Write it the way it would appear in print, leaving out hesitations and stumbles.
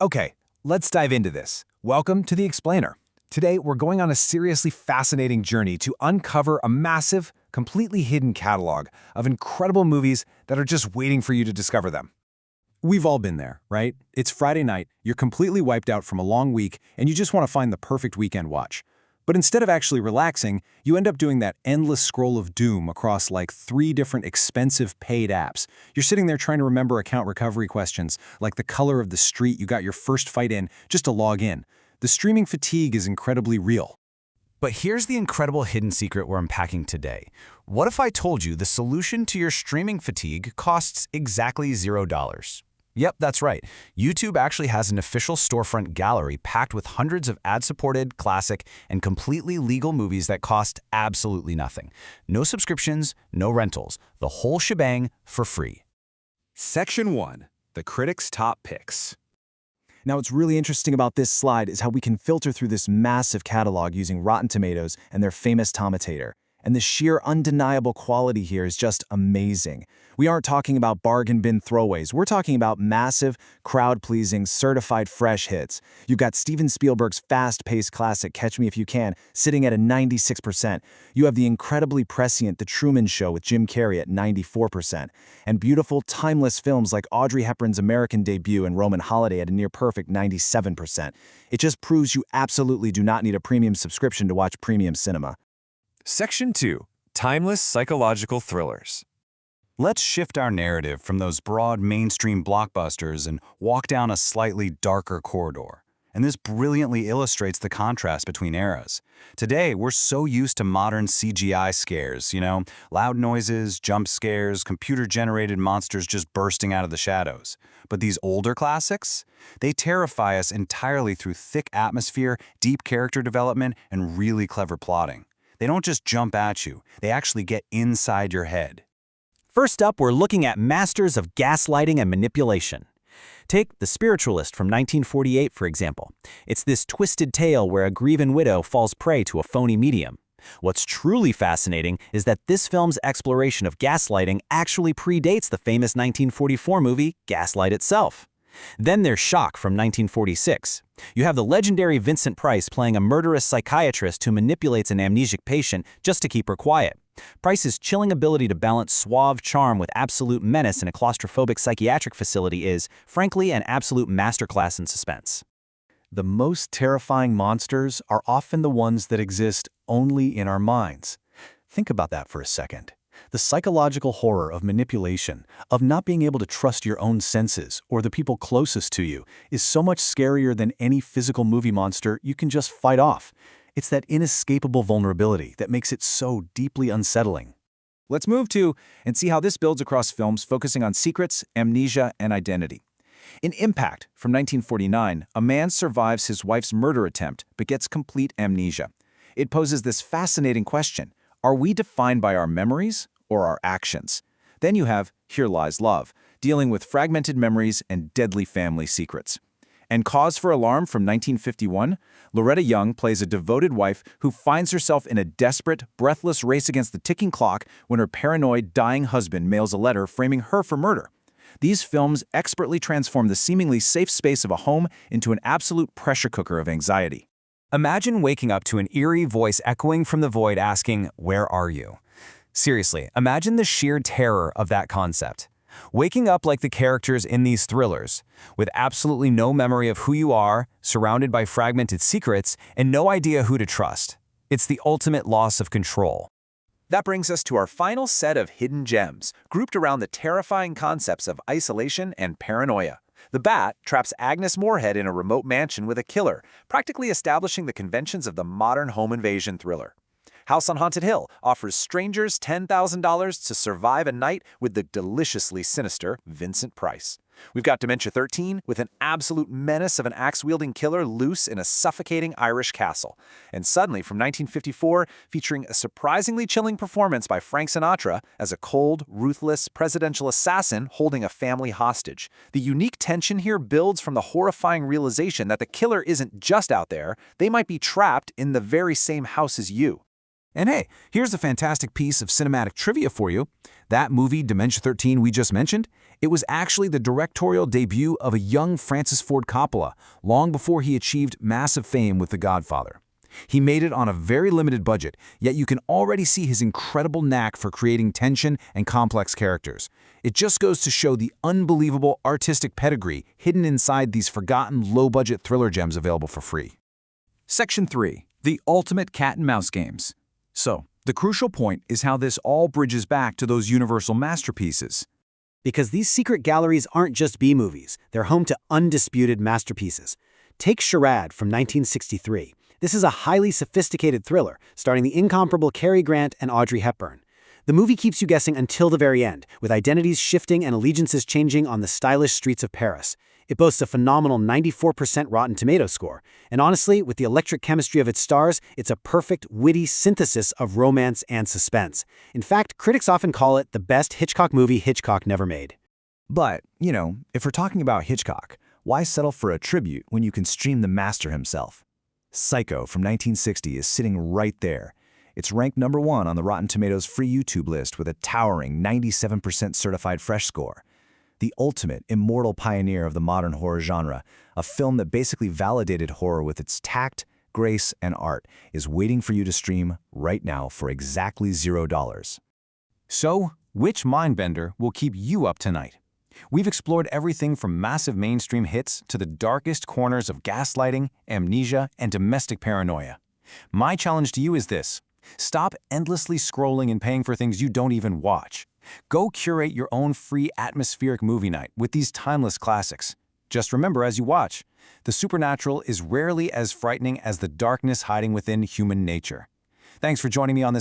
Okay, let's dive into this. Welcome to The Explainer. Today, we're going on a seriously fascinating journey to uncover a massive, completely hidden catalog of incredible movies that are just waiting for you to discover them. We've all been there, right? It's Friday night, you're completely wiped out from a long week, and you just want to find the perfect weekend watch. But instead of actually relaxing, you end up doing that endless scroll of doom across like 3 different expensive paid apps. You're sitting there trying to remember account recovery questions, like the color of the street you got your first fight in, just to log in. The streaming fatigue is incredibly real. But here's the incredible hidden secret we're unpacking today. What if I told you the solution to your streaming fatigue costs exactly $0? Yep, that's right. YouTube actually has an official storefront gallery packed with hundreds of ad-supported, classic, and completely legal movies that cost absolutely nothing. No subscriptions, no rentals, the whole shebang for free. Section 1. The Critics' Top Picks. Now, what's really interesting about this slide is how we can filter through this massive catalog using Rotten Tomatoes and their famous Tomatator. And the sheer undeniable quality here is just amazing. We aren't talking about bargain bin throwaways. We're talking about massive, crowd-pleasing, certified fresh hits. You've got Steven Spielberg's fast-paced classic Catch Me If You Can sitting at a 96%. You have the incredibly prescient The Truman Show with Jim Carrey at 94%. And beautiful, timeless films like Audrey Hepburn's American Debut and Roman Holiday at a near-perfect 97%. It just proves you absolutely do not need a premium subscription to watch premium cinema. Section 2. Timeless Psychological Thrillers. Let's shift our narrative from those broad mainstream blockbusters and walk down a slightly darker corridor. And this brilliantly illustrates the contrast between eras. Today, we're so used to modern CGI scares, loud noises, jump scares, computer-generated monsters just bursting out of the shadows. But these older classics? They terrify us entirely through thick atmosphere, deep character development, and really clever plotting. They don't just jump at you, they actually get inside your head. First up, we're looking at masters of gaslighting and manipulation. Take The Spiritualist from 1948, for example. It's this twisted tale where a grieving widow falls prey to a phony medium. What's truly fascinating is that this film's exploration of gaslighting actually predates the famous 1944 movie Gaslight itself. Then there's Shock from 1946. You have the legendary Vincent Price playing a murderous psychiatrist who manipulates an amnesic patient just to keep her quiet. Price's chilling ability to balance suave charm with absolute menace in a claustrophobic psychiatric facility is, frankly, an absolute masterclass in suspense. The most terrifying monsters are often the ones that exist only in our minds. Think about that for a second. The psychological horror of manipulation, of not being able to trust your own senses or the people closest to you, is so much scarier than any physical movie monster you can just fight off. It's that inescapable vulnerability that makes it so deeply unsettling. Let's move to and see how this builds across films focusing on secrets, amnesia, and identity. In Impact from 1949, a man survives his wife's murder attempt but gets complete amnesia. It poses this fascinating question: are we defined by our memories or our actions? Then you have Here Lies Love, dealing with fragmented memories and deadly family secrets. And Cause for Alarm from 1951, Loretta Young plays a devoted wife who finds herself in a desperate, breathless race against the ticking clock when her paranoid, dying husband mails a letter framing her for murder. These films expertly transform the seemingly safe space of a home into an absolute pressure cooker of anxiety. Imagine waking up to an eerie voice echoing from the void asking, "Where are you?" Seriously, imagine the sheer terror of that concept. Waking up like the characters in these thrillers, with absolutely no memory of who you are, surrounded by fragmented secrets, and no idea who to trust. It's the ultimate loss of control. That brings us to our final set of hidden gems, grouped around the terrifying concepts of isolation and paranoia. The Bat traps Agnes Moorehead in a remote mansion with a killer, practically establishing the conventions of the modern home invasion thriller. House on Haunted Hill offers strangers $10,000 to survive a night with the deliciously sinister Vincent Price. We've got Dementia 13 with an absolute menace of an axe-wielding killer loose in a suffocating Irish castle. And Suddenly from 1954, featuring a surprisingly chilling performance by Frank Sinatra as a cold, ruthless presidential assassin holding a family hostage. The unique tension here builds from the horrifying realization that the killer isn't just out there, they might be trapped in the very same house as you. And hey, here's a fantastic piece of cinematic trivia for you. That movie, Dementia 13 we just mentioned, It was actually the directorial debut of a young Francis Ford Coppola, long before he achieved massive fame with The Godfather. He made it on a very limited budget, yet you can already see his incredible knack for creating tension and complex characters. It just goes to show the unbelievable artistic pedigree hidden inside these forgotten low-budget thriller gems available for free. Section 3. The ultimate cat and mouse games. So, the crucial point is how this all bridges back to those universal masterpieces. Because these secret galleries aren't just B-movies, they're home to undisputed masterpieces. Take Charade from 1963. This is a highly sophisticated thriller, starring the incomparable Cary Grant and Audrey Hepburn. The movie keeps you guessing until the very end, with identities shifting and allegiances changing on the stylish streets of Paris. It boasts a phenomenal 94% Rotten Tomatoes score, and honestly, with the electric chemistry of its stars, it's a perfect, witty synthesis of romance and suspense. In fact, critics often call it the best Hitchcock movie Hitchcock never made. But, if we're talking about Hitchcock, why settle for a tribute when you can stream the master himself? Psycho from 1960 is sitting right there. It's ranked #1 on the Rotten Tomatoes free YouTube list with a towering 97% certified fresh score. The ultimate, immortal pioneer of the modern horror genre, a film that basically validated horror with its tact, grace, and art, is waiting for you to stream right now for exactly $0. So, which mindbender will keep you up tonight? We've explored everything from massive mainstream hits to the darkest corners of gaslighting, amnesia, and domestic paranoia. My challenge to you is this: stop endlessly scrolling and paying for things you don't even watch. Go curate your own free atmospheric movie night with these timeless classics. Just remember as you watch, the supernatural is rarely as frightening as the darkness hiding within human nature. Thanks for joining me on this